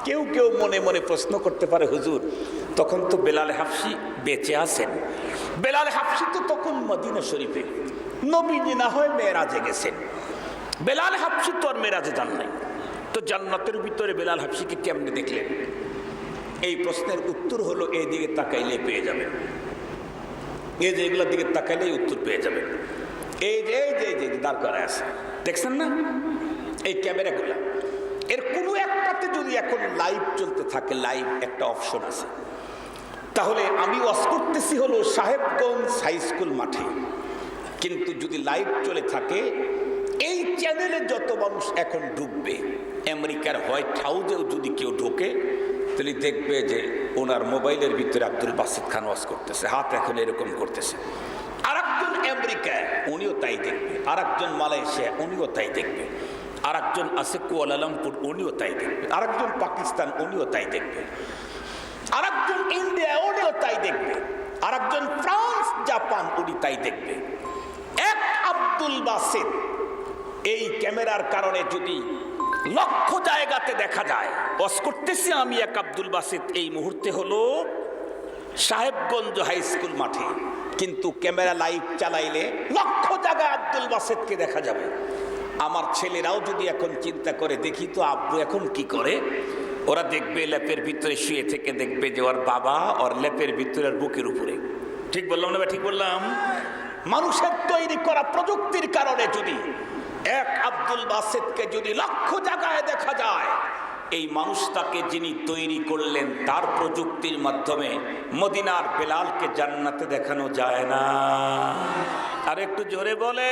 কেউ কেউ মনে মনে প্রশ্ন করতে পারে, হুজুর তখন তো বেলাল হাফসি বেঁচে আছেন, বেলাল হাফসি তো তখন মদিনা শরীফে, নবীজি না হয় মেরাজে গেছেন, বেলাল হাফসি তো আর মেরাজে যান নাই, তো জান্নাতের ভিতরে বেলাল হাফসিকে কেমনে দেখলেন? এই প্রশ্নের উত্তর হলো এই দিকে তাকাইলে পেয়ে যাবেন, এই যে এগুলোর দিকে তাকাইলেই উত্তর পেয়ে যাবেন। এই যে এই যে এই যে দাঁড় করা আছে দেখছেন না, এই ক্যামেরাগুলো, এর কোনো একটাতে যদি এখন লাইভ চলতে থাকে, লাইভ একটা অপশন আছে, তাহলে আমি ওয়াজ করতেছি হলো সাহেবগঞ্জ হাই স্কুল মাঠে, কিন্তু যদি লাইভ চলে থাকে এই চ্যানেলে যত মানুষ এখন ঢুকবে, আমেরিকার হোয়াইট হাউসেও যদি কেউ ঢোকে তাহলে দেখবে যে ওনার মোবাইলের ভিতরে আব্দুল বাসিত খান ওয়াজ করতেছে, হাত এখন এরকম করতেছে। আরেকজন আমেরিকায়, উনিও তাই দেখবে, আরেকজন মালয়েশিয়া, উনিও তাই দেখবে, আরেকজন আছে কুয়ালালামপুর, উনিও তাই দেখবে, আরেকজন পাকিস্তান, উনিও তাই দেখবে, আরেকজন ইন্ডিয়া, উনিও তাই দেখবে, আরেকজন ফ্রান্স, জাপান, উনি তাই দেখবে। এক আব্দুল বাসিত এই ক্যামেরার কারণে যদি লক্ষ জায়গাতে দেখা যায়, ওয়াজ করতেছি আমি এক আব্দুল বাসিত এই মুহূর্তে হলো সাহেবগঞ্জ হাই স্কুল মাঠে, কিন্তু ক্যামেরা লাইভ চালাইলে লক্ষ জায়গায় আব্দুল বাসিতকে দেখা যাবে। আমার ছেলেরাও যদি এখন চিন্তা করে, দেখি তো আব্বু এখন কি করে, ওরা দেখবে ল্যাপের ভিতরে শুয়ে থেকে দেখবে যে ওর বাবা ওর ল্যাপের ভিতরে বুকের উপরে। ঠিক বললাম না? ঠিক বললাম। মানুষের তৈরি করা প্রযুক্তির কারণে যদি এক আব্দুল বাসিতকে যদি লক্ষ জায়গায় দেখা যায়, এই মানুষটাকে যিনি তৈরি করলেন তার প্রযুক্তির মাধ্যমে মদিনার বেলালকে জান্নাতে দেখানো যায় না? আর একটু জোরে বলে